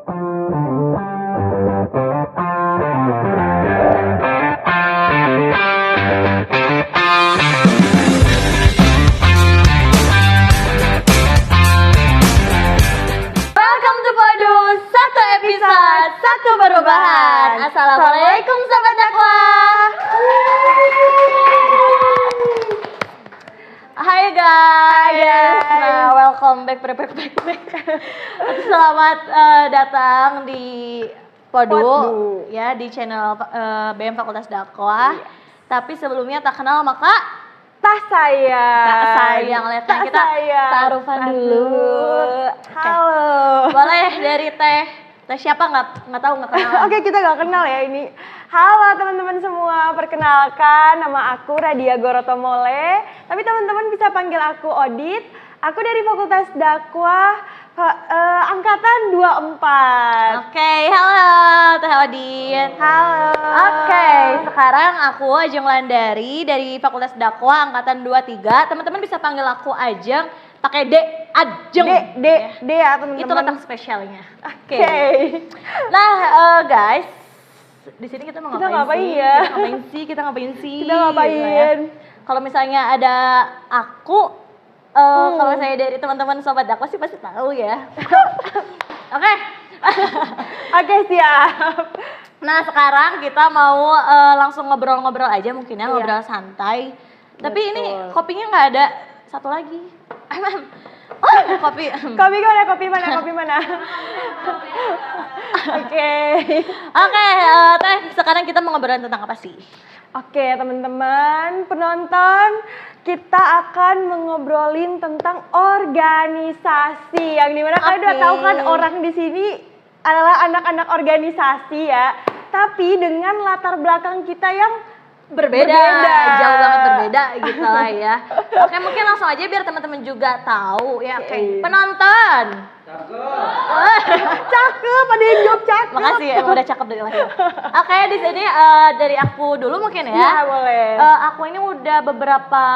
Welcome to Podu, satu episode, satu perubahan. Assalamualaikum Sobat Dakwah. Hai guys. Nah, welcome back. Selamat datang di Podu, ya, di channel BM Fakultas Dakwah. Iya. Tapi sebelumnya tak kenal maka Tak sayang. Lihat Tak kita sayang. taruhan dulu. Halo. Boleh dari teh siapa nggak tahu nggak kenal. Oke, kita gak kenal ya ini. Halo teman-teman semua, perkenalkan nama aku Radia Gorotomole. Tapi teman-teman bisa panggil aku Odit. Aku dari Fakultas Dakwah angkatan 24. Oke, halo Teh Odin. Halo. Oke, sekarang aku Ajeng Landari dari Fakultas Dakwah angkatan 23. Teman-teman bisa panggil aku Ajeng pakai D, Ajeng. D ya teman-teman. Itu letak spesialnya. Oke. Nah, guys, di sini kita mau Kita ngapain ngapain sih? ya? Kita ngapain sih? Kita ngapain? Gitu ya. Kalau misalnya ada aku, kalau saya dari teman-teman Sobat Dakwah sih pasti tahu ya. Oke. Oke, siap. Nah, sekarang kita mau langsung ngobrol-ngobrol aja mungkin ya, Iya. ngobrol santai. Tapi Betul. ini kopinya nggak ada, satu lagi. Oh, kopi. Kopi mana? Oke. Oke, Teh, sekarang kita mau ngobrol tentang apa sih? Oke, teman-teman penonton, kita akan mengobrolin tentang organisasi. Yang dimana kalian udah Oke. tahu kan orang di sini adalah anak-anak organisasi ya. Tapi dengan latar belakang kita yang Berbeda, Berbeda. jauh banget berbeda gitu lah ya. Oke, mungkin langsung aja biar teman-teman juga tahu ya. Oke, penonton. cakep, ada yang jawab cakep. Makasih ya, emang udah cakep dari lahir. Oke, di sini dari aku dulu mungkin ya. Iya, boleh. Aku ini udah beberapa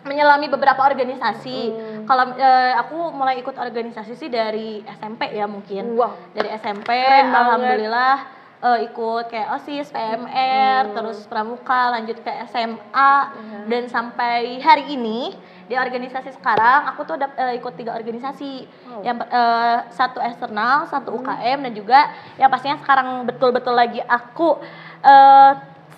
menyelami beberapa organisasi. Kalau aku mulai ikut organisasi sih dari SMP ya mungkin. Wow. Dari SMP, Keren banget. alhamdulillah ikut kayak OSIS, PMR, terus pramuka, lanjut ke SMA dan sampai hari ini di organisasi sekarang aku tuh ikut 3 organisasi. Yang satu eksternal, satu UKM dan juga yang pastinya sekarang betul-betul lagi aku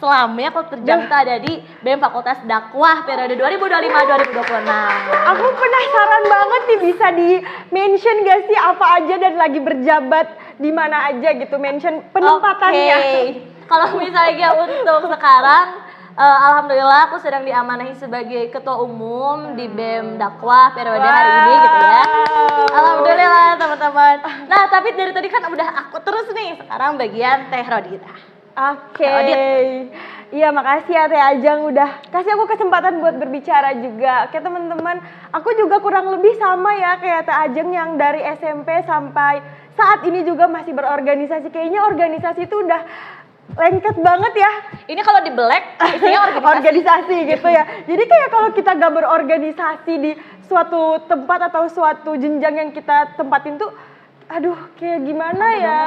selamanya kalau terjang itu ada di BEM Fakultas Dakwah periode 2025-2026. Aku penasaran banget nih, bisa di mention gak sih apa aja dan lagi berjabat di mana aja gitu, mention penempatannya. Oke. Kalau misalnya untuk sekarang, alhamdulillah aku sedang diamanahi sebagai ketua umum di BEM Dakwah periode hari ini gitu ya. Alhamdulillah teman-teman. Nah tapi dari tadi kan udah aku terus nih, sekarang bagian Teh Rodita. Oke. Odit. Iya, makasih ya Teh Ajeng udah kasih aku kesempatan buat berbicara juga. Oke teman-teman, aku juga kurang lebih sama ya kayak Teh Ajeng yang dari SMP sampai saat ini juga masih berorganisasi. Kayaknya organisasi itu udah lengket banget ya. Ini kalau di black isinya organisasi gitu ya. Jadi kayak kalau kita gak berorganisasi di suatu tempat atau suatu jenjang yang kita tempatin tuh, aduh kayak gimana ya.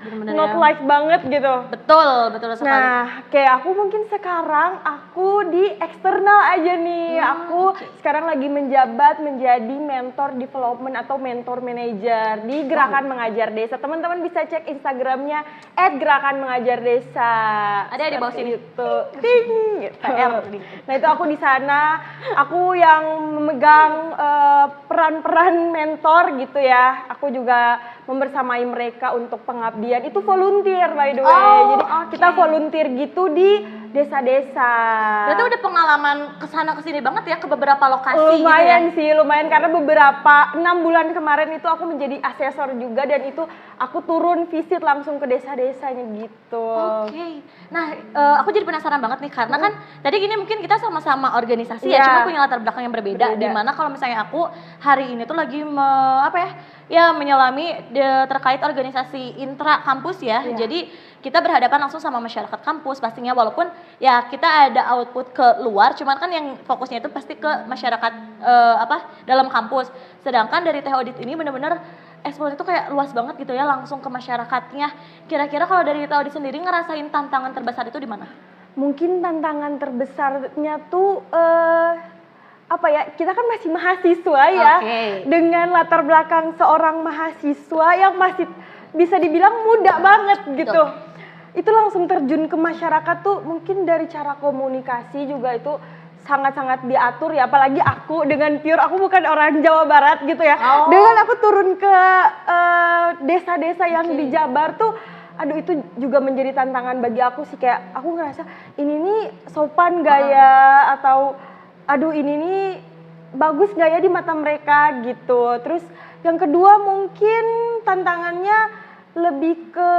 Bener-bener Not ya. life banget gitu. Betul sekali. Nah, kayak aku mungkin sekarang aku di eksternal aja nih. Aku sekarang lagi menjabat menjadi mentor development atau mentor manager di Gerakan Mengajar Desa. Teman-teman bisa cek Instagramnya @gerakanmengajardesa. Ada di bawah sini. Itu ting gitu. PR. Nah, itu aku di sana. Aku yang memegang peran-peran mentor gitu ya. Aku juga membersamai mereka untuk pengabdian. Itu volunteer by the way. Oh, Jadi oke. kita volunteer gitu di desa-desa. Berarti udah pengalaman kesana kesini banget ya ke beberapa lokasi Lumayan gitu ya? sih, lumayan karena beberapa 6 bulan kemarin itu aku menjadi asesor juga dan itu aku turun visit langsung ke desa-desanya gitu. Oke. Nah, aku jadi penasaran banget nih karena kan tadi gini mungkin kita sama-sama organisasi ya, Iya. cuma punya latar belakang yang berbeda. Dimana kalau misalnya aku hari ini tuh lagi menyelami terkait organisasi intra kampus ya. Iya. Jadi kita berhadapan langsun sama masyarakat kampus pastinya, walaupun ya kita ada output ke luar, cuman kan yang fokusnya itu pasti ke masyarakat dalam kampus. Sedangkan dari Teh Audit ini benar-benar eksplor itu kayak luas banget gitu ya, langsung ke masyarakatnya. Kira-kira kalau dari Teh Odi sendiri ngerasain tantangan terbesar itu di mana? Mungkin tantangan terbesarnya tuh apa ya, kita kan masih mahasiswa ya, dengan latar belakang seorang mahasiswa yang masih bisa dibilang muda banget gitu. Itu langsung terjun ke masyarakat tuh mungkin dari cara komunikasi juga itu sangat-sangat diatur ya, apalagi aku dengan pure, aku bukan orang Jawa Barat gitu ya. Dengan aku turun ke desa-desa yang di Jabar tuh, aduh itu juga menjadi tantangan bagi aku sih, kayak aku ngerasa ini nih sopan gak ya, atau aduh ini nih bagus gak ya di mata mereka gitu. Terus yang kedua mungkin tantangannya lebih ke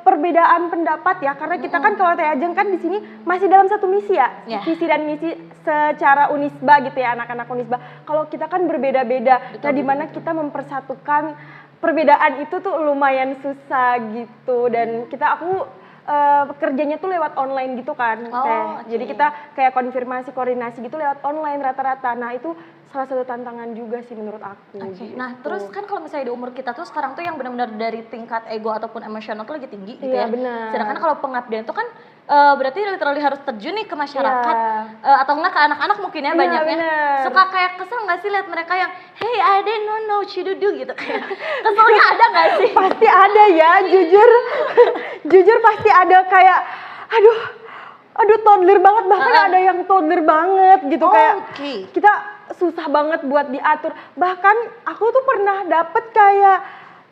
perbedaan pendapat ya, karena kita kan kalau Teh Ajeng kan di sini masih dalam satu misi ya, visi dan misi secara Unisba gitu ya, anak-anak Unisba. Kalau kita kan berbeda-beda, nah dimana kita mempersatukan perbedaan itu tuh lumayan susah gitu. Dan aku kerjanya tuh lewat online gitu kan, Teh. Jadi kita kayak konfirmasi, koordinasi gitu lewat online rata-rata. Nah itu salah satu tantangan juga sih menurut aku. Gitu. Nah terus kan kalau misalnya di umur kita tuh sekarang tuh yang benar-benar dari tingkat ego ataupun emosional tuh lagi tinggi gitu ya. Benar. Sedangkan kalau pengabdian tuh kan berarti literally harus terjun nih ke masyarakat, atau enggak ke anak-anak mungkin ya banyaknya. Bener. Suka kayak kesel nggak sih lihat mereka yang hey I didn't know what you do gitu, kayak keselnya ada nggak sih? Pasti ada ya, jujur pasti ada, kayak aduh toddler banget, bahkan ada yang toddler banget gitu, kayak kita susah banget buat diatur. Bahkan aku tuh pernah dapet kayak,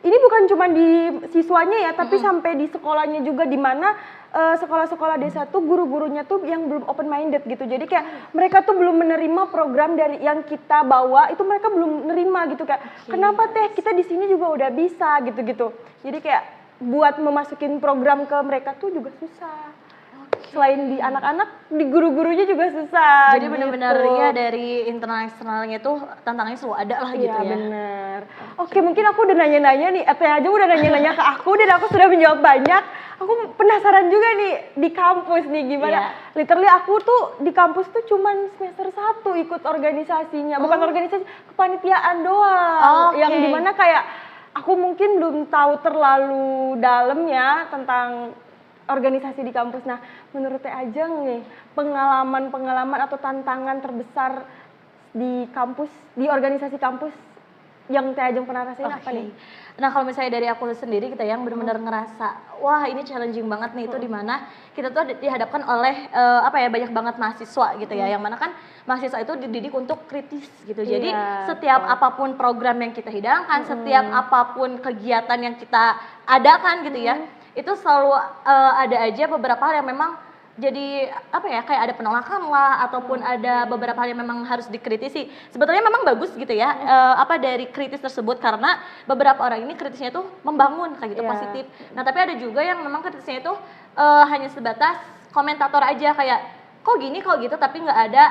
ini bukan cuma di siswanya ya, tapi sampai di sekolahnya juga, di mana sekolah-sekolah desa tuh guru-gurunya tuh yang belum open minded gitu. Jadi kayak mereka tuh belum menerima program dari yang kita bawa, itu mereka belum nerima gitu, kayak kenapa Teh, kita di sini juga udah bisa gitu-gitu. Jadi kayak buat memasukin program ke mereka tuh juga susah. Selain di anak-anak, di guru-gurunya juga susah. Jadi benar-benar ya dari internal eksternalnya tuh tantangannya selalu ada lah gitu ya. Benar. Oke, mungkin aku udah nanya-nanya nih, Teh aja udah nanya-nanya ke aku dan aku sudah menjawab banyak. Aku penasaran juga nih di kampus nih gimana. Literally aku tuh di kampus tuh cuman semester 1 ikut organisasinya, bukan organisasi, kepanitiaan doang. Yang dimana kayak aku mungkin belum tahu terlalu dalam ya tentang organisasi di kampus. Nah, menurut Teh Ajeng nih, pengalaman-pengalaman atau tantangan terbesar di kampus, di organisasi kampus yang Teh Ajeng pernah rasain apa nih? Nah, kalau misalnya dari aku sendiri kita yang benar-benar ngerasa, wah ini challenging banget nih, itu dimana kita tuh dihadapkan oleh banyak banget mahasiswa gitu ya, yang mana kan mahasiswa itu dididik untuk kritis gitu. Jadi setiap apapun program yang kita hidangkan, setiap apapun kegiatan yang kita adakan gitu ya, itu selalu ada aja beberapa hal yang memang jadi kayak ada penolakan lah, ataupun ada beberapa hal yang memang harus dikritisi. Sebetulnya memang bagus gitu ya, dari kritis tersebut, karena beberapa orang ini kritisnya tuh membangun kayak gitu, positif. Nah tapi ada juga yang memang kritisnya itu hanya sebatas komentator aja, kayak kok gini kok gitu, tapi nggak ada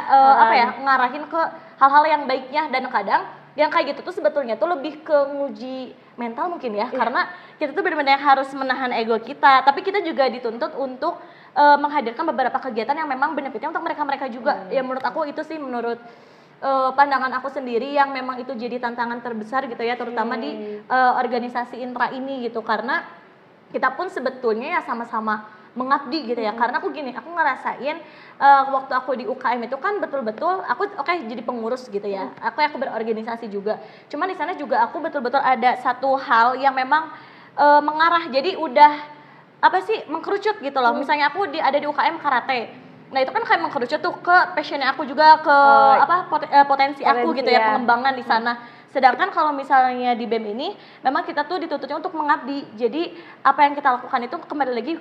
ngarahin ke hal-hal yang baiknya. Dan kadang yang kayak gitu tuh sebetulnya tuh lebih ke nguji mental mungkin ya, karena kita tuh benar-benar harus menahan ego kita, tapi kita juga dituntut untuk menghadirkan beberapa kegiatan yang memang benefitnya untuk mereka-mereka juga. Ya menurut aku itu sih, menurut pandangan aku sendiri yang memang itu jadi tantangan terbesar gitu ya, terutama di organisasi intra ini gitu, karena kita pun sebetulnya ya sama-sama mengabdi gitu ya. Karena aku ngerasain waktu aku di UKM itu kan betul-betul aku jadi pengurus gitu ya, aku berorganisasi juga, cuman di sana juga aku betul-betul ada satu hal yang memang mengarah, jadi udah mengkerucut gitu loh. Misalnya aku ada di UKM karate, nah itu kan kayak mengkerucut tuh ke passionnya aku juga, ke potensi aku gitu ya, pengembangan di sana. Sedangkan kalau misalnya di BEM ini memang kita tuh dituntutnya untuk mengabdi. Jadi apa yang kita lakukan itu kembali lagi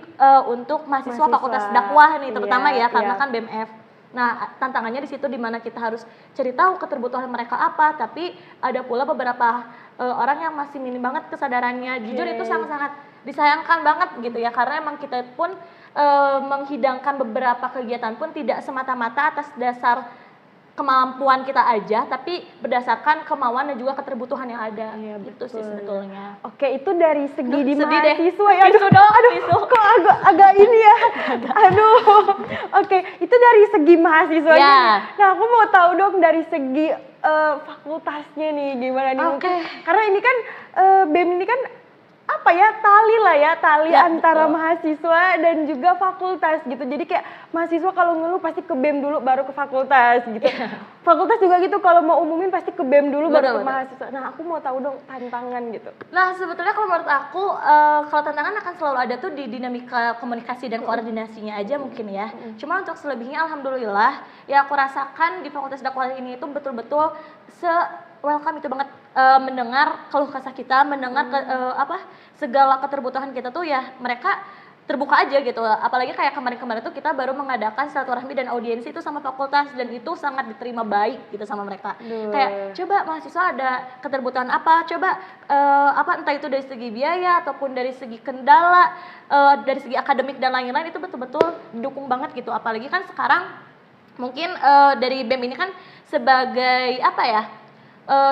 untuk mahasiswa Fakultas Dakwah nih terutama karena kan BMF. Nah, tantangannya di situ, di mana kita harus cari tahu keterbutuhan mereka apa, tapi ada pula beberapa orang yang masih minim banget kesadarannya. Jujur itu sangat-sangat disayangkan banget gitu ya, karena emang kita pun menghidangkan beberapa kegiatan pun tidak semata-mata atas dasar kemampuan kita aja, tapi berdasarkan kemauan dan juga keterbutuhan yang ada. Gitu sih sebetulnya. Oke, itu dari segi di mahasiswa ya. Aduh, kok agak ini ya. Aduh. Oke, itu dari segi mahasiswanya. Nah, aku mau tahu dong dari segi fakultasnya nih gimana nih? Oke. Karena ini kan BEM ini kan apa ya, tali Ya, antara betul. mahasiswa dan juga fakultas gitu. Jadi kayak mahasiswa kalau ngeluh pasti ke BEM dulu baru ke fakultas gitu. Fakultas juga gitu, kalau mau umumin pasti ke BEM dulu baru ke Betul. mahasiswa. Nah, aku mau tahu dong tantangan gitu. Nah, sebetulnya kalau menurut aku, kalau tantangan akan selalu ada tuh di dinamika komunikasi dan koordinasinya aja mungkin ya. Cuma untuk selebihnya alhamdulillah, ya aku rasakan di Fakultas Dakwah ini itu betul-betul welcome itu banget, mendengar keluh kesah kita, mendengar segala keterbutuhan kita tuh ya mereka terbuka aja gitu. Apalagi kayak kemarin-kemarin tuh kita baru mengadakan silaturahmi dan audiensi itu sama fakultas dan itu sangat diterima baik gitu sama mereka. Kayak coba mahasiswa ada keterbutuhan apa, coba entah itu dari segi biaya ataupun dari segi kendala, dari segi akademik dan lain-lain itu betul-betul didukung banget gitu. Apalagi kan sekarang mungkin dari BEM ini kan sebagai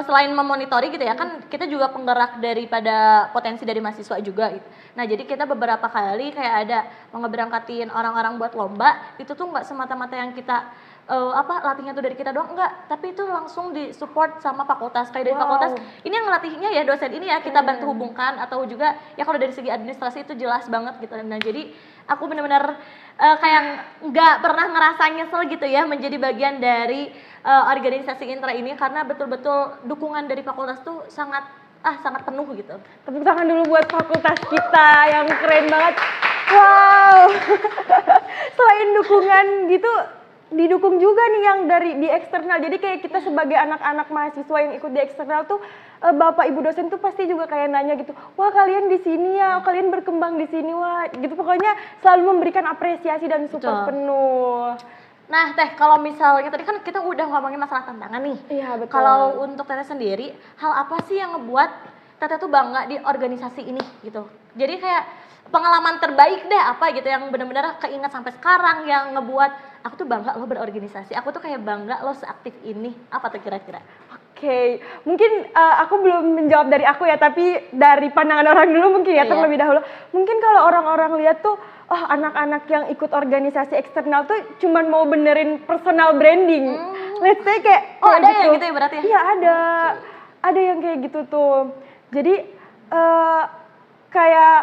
selain memonitori gitu ya, kan kita juga penggerak daripada potensi dari mahasiswa juga gitu. Nah, jadi kita beberapa kali kayak ada mau ngeberangkatin orang-orang buat lomba, itu tuh nggak semata-mata yang kita latihnya tuh dari kita doang, enggak, tapi itu langsung disupport sama fakultas. Kayak dari fakultas, ini yang ngelatihnya ya dosen ini ya, kita bantu hubungkan, atau juga ya kalau dari segi administrasi itu jelas banget gitu. Nah, jadi aku benar-benar kayak nggak pernah ngerasa nyesel gitu ya menjadi bagian dari organisasi Intra ini, karena betul-betul dukungan dari fakultas tuh sangat penuh gitu. Tepuk tangan dulu buat fakultas kita yang keren banget. Wow. Selain dukungan gitu, didukung juga nih yang dari di eksternal. Jadi kayak kita sebagai anak-anak mahasiswa yang ikut di eksternal tuh, Bapak Ibu dosen tuh pasti juga kayak nanya gitu, wah kalian di sini ya, kalian berkembang di sini, wah gitu. Pokoknya selalu memberikan apresiasi dan support penuh. Nah, Teh, kalau misalnya tadi kan kita udah ngomongin masalah tantangan nih. Iya, betul. Kalau untuk Teteh sendiri, hal apa sih yang ngebuat Teteh tuh bangga di organisasi ini gitu? Jadi kayak pengalaman terbaik deh apa gitu yang benar-benar keinget sampai sekarang, yang ngebuat aku tuh bangga lo berorganisasi. Aku tuh kayak bangga lo seaktif ini. Apa tuh kira-kira? Oke, mungkin aku belum menjawab dari aku ya, tapi dari pandangan orang dulu mungkin ya, terlebih dahulu. Mungkin kalau orang-orang lihat tuh, oh anak-anak yang ikut organisasi eksternal tuh cuman mau benerin personal branding. Let's say kayak, Oh ada yang gitu ya berarti ya? Iya ada yang kayak gitu tuh. Jadi kayak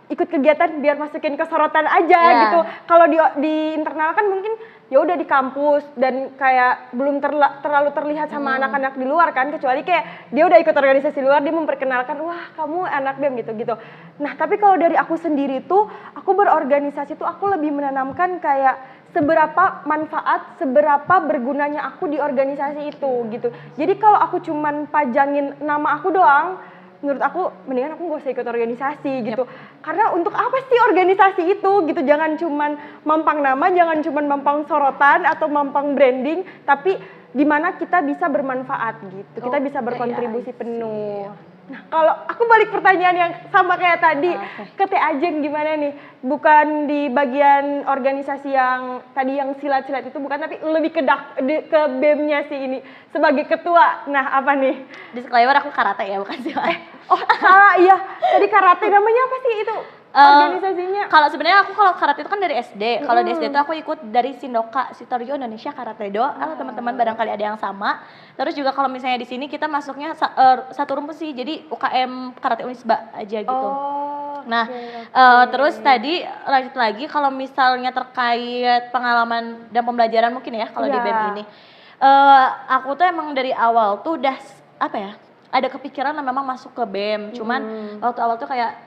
ikut kegiatan biar masukin ke sorotan aja gitu. Kalau di internal kan mungkin ya udah di kampus dan kayak belum terlalu terlihat sama anak-anak di luar kan, kecuali kayak dia udah ikut organisasi luar, dia memperkenalkan, wah kamu anak BEM gitu. Nah tapi kalau dari aku sendiri tuh, aku berorganisasi tuh aku lebih menanamkan kayak seberapa manfaat, seberapa bergunanya aku di organisasi itu gitu. Jadi kalau aku cuman pajangin nama aku doang, menurut aku mendingan aku gak usah ikut organisasi gitu. Karena untuk apa sih organisasi itu gitu, jangan cuman mampang nama, jangan cuman mampang sorotan atau mampang branding, tapi di mana kita bisa bermanfaat gitu, kita bisa berkontribusi penuh. Nah kalau aku balik pertanyaan yang sama kayak tadi, ke Teh Ajeng gimana nih? Bukan di bagian organisasi yang tadi yang silat-silat itu bukan, tapi lebih ke BEM-nya sih ini sebagai ketua. Nah apa nih? Disclaimer, aku karate ya, bukan silat. Oh salah, iya tadi karate, namanya apa sih itu organisasinya? Kalau sebenarnya aku kalau karate itu kan dari SD. Kalau di SD itu aku ikut dari Sindoka, Sitorjo Indonesia Karate Do. Kalau teman-teman barangkali ada yang sama. Terus juga kalau misalnya di sini kita masuknya satu rumpun sih. Jadi UKM Karate Unisba aja gitu. Nah, terus tadi lanjut lagi kalau misalnya terkait pengalaman dan pembelajaran mungkin ya kalau di BEM ini. Aku tuh emang dari awal tuh udah ada kepikiran memang masuk ke BEM. Cuman waktu awal tuh kayak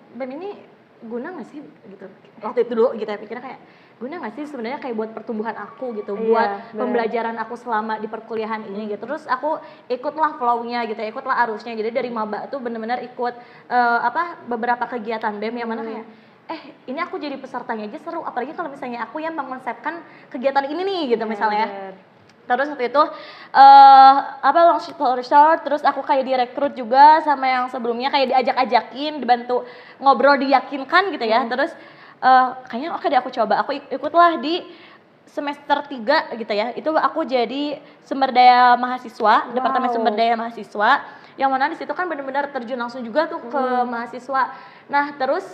BEM ini guna nggak sih gitu. Waktu itu dulu gitu ya pikirnya kayak guna nggak sih sebenarnya kayak buat pertumbuhan aku gitu, buat pembelajaran aku selama di perkuliahan ini gitu. Terus aku ikutlah flow-nya gitu, ikutlah arusnya. Jadi dari maba tuh bener-bener ikut beberapa kegiatan BEM yang mana kayak ini aku jadi pesertanya aja seru, apalagi kalau misalnya aku yang mengonsepkan kegiatan ini nih gitu misalnya. Terus waktu itu long story short, terus aku kayak direkrut juga sama yang sebelumnya, kayak diajak-ajakin, dibantu ngobrol, diyakinkan gitu ya. Terus kayaknya oke deh aku coba, aku ikutlah di semester 3 gitu ya. Itu aku jadi sumber daya mahasiswa, Departemen Sumber Daya Mahasiswa, yang mana di situ kan benar-benar terjun langsung juga tuh ke mahasiswa. Nah terus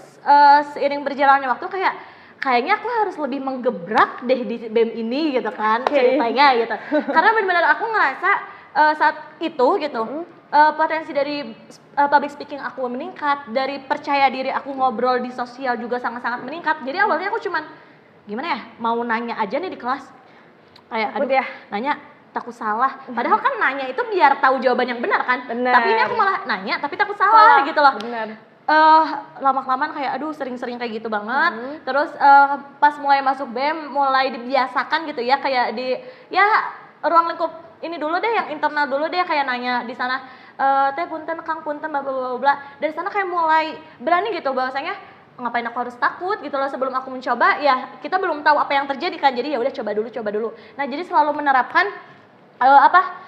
seiring berjalannya waktu kayaknya aku harus lebih menggebrak deh di BEM ini gitu kan ceritanya gitu. Karena benar-benar aku ngerasa saat itu gitu potensi dari public speaking aku meningkat, dari percaya diri aku ngobrol di sosial juga sangat-sangat meningkat. Jadi awalnya aku cuman gimana ya, mau nanya aja nih di kelas kayak Takut aduh ya? nanya takut salah, padahal kan nanya itu biar tahu jawaban yang benar kan. Benar. Tapi ini aku malah nanya tapi takut salah gitu loh. Benar. Lama-kelamaan kayak aduh sering-sering kayak gitu banget. Terus pas mulai masuk BEM mulai dibiasakan gitu ya, kayak di ya ruang lingkup ini dulu deh, yang internal dulu deh, kayak nanya di sana teh punten kang punten bla bla bla bla. Dari sana kayak mulai berani gitu bahwasanya ngapain aku harus takut gitu loh, sebelum aku mencoba ya kita belum tahu apa yang terjadi kan, jadi ya udah coba dulu. Nah jadi selalu menerapkan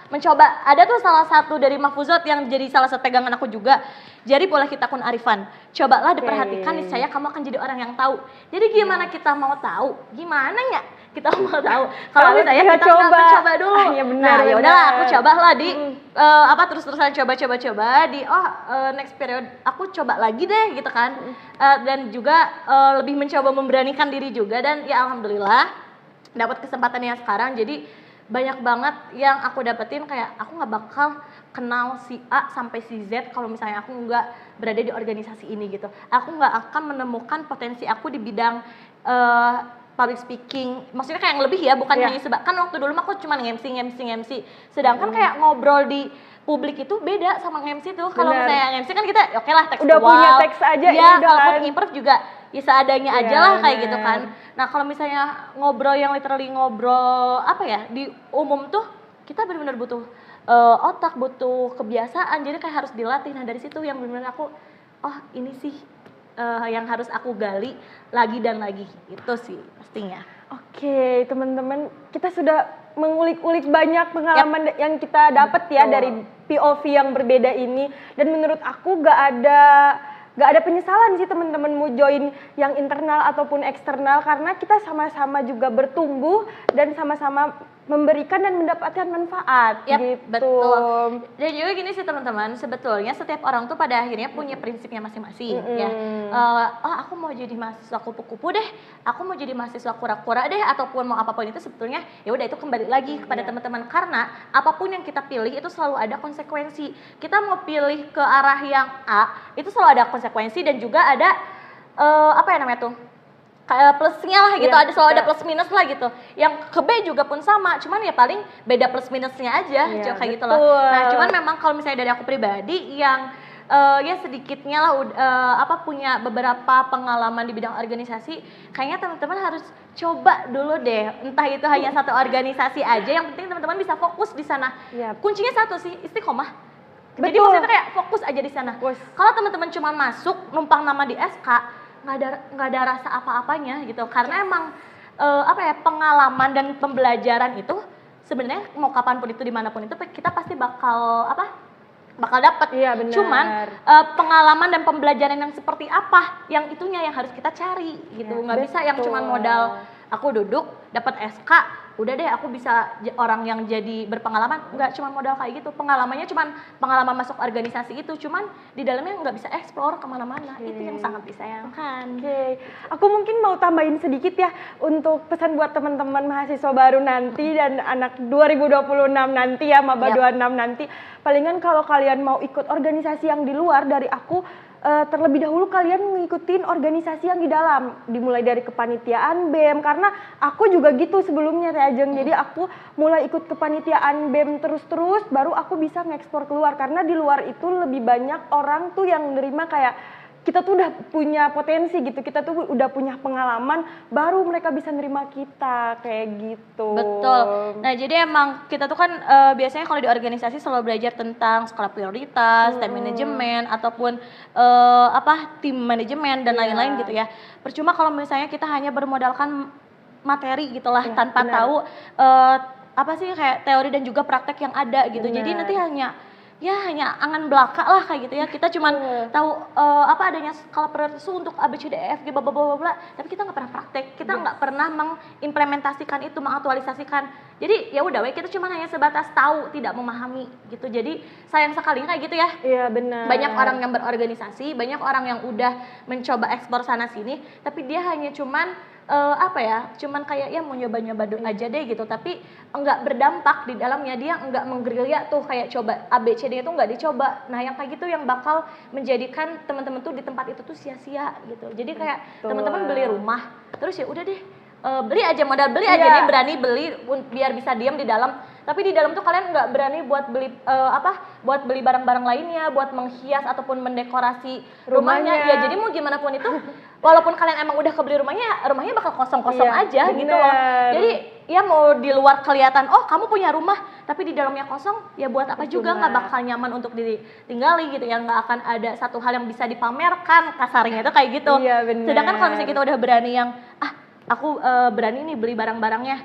mencoba. Ada tuh salah satu dari Mahfuzat yang jadi salah satu pegangan aku juga. Jadi boleh kita kun arifan. Cobalah diperhatikan, niscaya kamu akan jadi orang yang tahu. Jadi gimana kita mau tahu? Gimana ya? Kita mau tahu. Kalau misalnya kita nggak mencoba dulu. Ya benar, nah, ya udahlah aku benar. cobalah di terus-terusan coba di next period aku coba lagi deh gitu kan. Dan juga lebih mencoba memberanikan diri juga, dan ya alhamdulillah dapat kesempatannya sekarang. Jadi banyak banget yang aku dapetin, kayak aku nggak bakal kenal si A sampai si Z kalau misalnya aku nggak berada di organisasi ini gitu. Aku nggak akan menemukan potensi aku di bidang public speaking, maksudnya kayak yang lebih ya, bukan hanya kan waktu dulu mah aku cuma MC. Sedangkan kayak ngobrol di publik itu beda sama MC tuh. Kalau misalnya MC kan kita oke lah tekstual. Udah punya teks aja ya, udah kalaupun kan. improv juga ya seadanya aja lah kayak gitu kan. Nah kalau misalnya ngobrol yang literally ngobrol apa ya di umum tuh, kita benar-benar butuh otak, butuh kebiasaan, jadi kayak harus dilatih. Nah dari situ yang benar-benar aku ini sih yang harus aku gali lagi dan lagi, itu sih pastinya. Oke, teman-teman, kita sudah mengulik-ulik banyak pengalaman yang kita dapat ya dari POV yang berbeda ini, dan menurut aku gak ada penyesalan sih teman-teman mau join yang internal ataupun eksternal, karena kita sama-sama juga bertumbuh dan sama-sama memberikan dan mendapatkan manfaat gitu. Betul. Dan juga gini sih teman-teman, sebetulnya setiap orang tuh pada akhirnya punya prinsipnya masing-masing ya. Aku mau jadi mahasiswa kupu-kupu deh, aku mau jadi mahasiswa kura-kura deh, ataupun mau apapun itu, sebetulnya ya udah itu kembali lagi kepada teman-teman, karena apapun yang kita pilih itu selalu ada konsekuensi. Kita mau pilih ke arah yang A, itu selalu ada konsekuensi, dan juga ada apa ya namanya tuh, kayak plusnya lah gitu, ada selalu ada plus minus lah gitu. Yang ke B juga pun sama, cuman ya paling beda plus minusnya aja, kayak gitu loh. Nah cuman memang kalau misalnya dari aku pribadi yang ya sedikitnya lah punya beberapa pengalaman di bidang organisasi, kayaknya teman-teman harus coba dulu deh, entah itu hanya satu organisasi aja, yang penting teman-teman bisa fokus di sana. Kuncinya satu sih, istiqomah. Jadi maksudnya kayak fokus aja di sana. Kalau teman-teman cuma masuk numpang nama di SK, nggak ada rasa apa-apanya gitu, karena emang pengalaman dan pembelajaran itu sebenarnya mau kapanpun itu, dimanapun itu, kita pasti bakal dapat. Cuman pengalaman dan pembelajaran yang seperti apa, yang itunya yang harus kita cari gitu. Nggak bisa yang cuman modal aku duduk dapat SK, udah deh aku bisa orang yang jadi berpengalaman. Nggak cuma modal kayak gitu, pengalamannya cuman pengalaman masuk organisasi itu, cuman di dalamnya nggak bisa explore kemana-mana. Itu yang sangat disayangkan. Aku mungkin mau tambahin sedikit ya untuk pesan buat teman-teman mahasiswa baru nanti dan anak 2026 nanti ya, maba 26 nanti. Palingan kalau kalian mau ikut organisasi yang di luar dari aku, terlebih dahulu kalian mengikutin organisasi yang di dalam, dimulai dari kepanitiaan BEM, karena aku juga gitu sebelumnya Teh Ajeng. Jadi aku mulai ikut kepanitiaan BEM terus-terus, baru aku bisa ngekspor keluar, karena di luar itu lebih banyak orang tuh yang nerima kayak kita tuh udah punya potensi gitu, kita tuh udah punya pengalaman, baru mereka bisa nerima kita kayak gitu. Betul. Nah jadi emang kita tuh kan biasanya kalau di organisasi selalu belajar tentang skala prioritas, time management, ataupun tim manajemen dan lain-lain gitu ya. Percuma kalau misalnya kita hanya bermodalkan materi gitulah, tanpa tahu kayak teori dan juga praktek yang ada gitu. Jadi nanti hanya angan belaka lah kayak gitu ya. Kita cuman tahu adanya skala prioritas untuk ABCDEFG bla bla bla bla, tapi kita nggak pernah praktek, kita nggak pernah mengimplementasikan itu, mengaktualisasikan. Jadi ya udah kita cuma hanya sebatas tahu, tidak memahami gitu. Jadi sayang sekali kayak gitu ya. Iya benar. Banyak orang yang berorganisasi, banyak orang yang udah mencoba ekspor sana sini, tapi dia hanya cuman apa ya, cuman kayak ya mau nyoba-nyoba aja deh gitu, tapi enggak berdampak di dalamnya, dia enggak menggerilya tuh kayak coba A B C D itu enggak dicoba. Nah yang kayak gitu yang bakal menjadikan teman-teman tuh di tempat itu tuh sia-sia gitu. Jadi kayak teman-teman beli rumah terus ya udah deh beli aja, modal beli aja nih, berani beli biar bisa diam di dalam, tapi di dalam tuh kalian nggak berani buat beli buat beli barang-barang lainnya, buat menghias ataupun mendekorasi rumahnya. Ya jadi mau gimana pun itu walaupun kalian emang udah kebeli rumahnya bakal kosong-kosong aja gitu loh. Jadi ya mau di luar kelihatan oh kamu punya rumah tapi di dalamnya kosong, ya buat apa juga, nggak bakal nyaman untuk ditinggali gitu ya, nggak akan ada satu hal yang bisa dipamerkan, kasarnya itu kayak gitu. Sedangkan kalau misalnya kita udah berani yang aku berani nih beli barang-barangnya,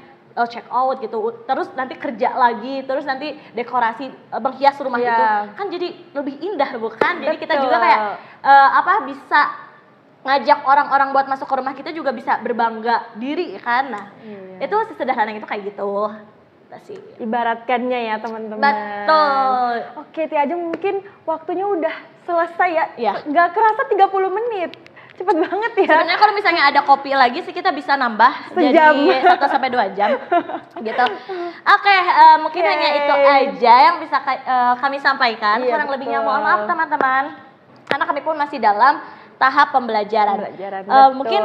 check out gitu, terus nanti kerja lagi, terus nanti dekorasi menghias rumah itu kan jadi lebih indah bukan? Jadi kita juga kayak bisa ngajak orang-orang buat masuk ke rumah kita juga bisa berbangga diri kan. Nah itu sesederhana itu kayak gitu sih ibaratkannya ya teman-teman. Betul. Oke Tia Ajeng, mungkin waktunya udah selesai ya. Nggak kerasa 30 menit. Cepet banget ya. Sebenarnya kalau misalnya ada kopi lagi sih kita bisa nambah sejam. Jadi 1 sampai 2 jam gitu. Oke, mungkin hanya itu aja yang bisa kami sampaikan. Kurang lebihnya mohon maaf teman-teman. Karena kami pun masih dalam tahap pembelajaran. Mungkin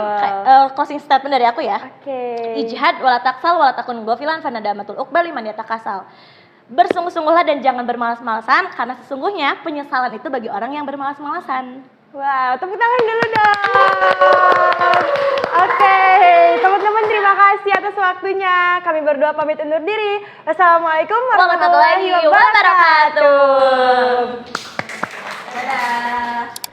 closing statement dari aku ya. Ijhad wala taksal wala takun ghafilan fanadamatul uqbal liman yatakasal. Bersungguh-sungguhlah dan jangan bermalas-malasan, karena sesungguhnya penyesalan itu bagi orang yang bermalas-malasan. Wow, tepuk tangan dulu dong. Oke, teman-teman terima kasih atas waktunya. Kami berdua pamit undur diri. Wassalamualaikum warahmatullahi wabarakatuh. Dadah.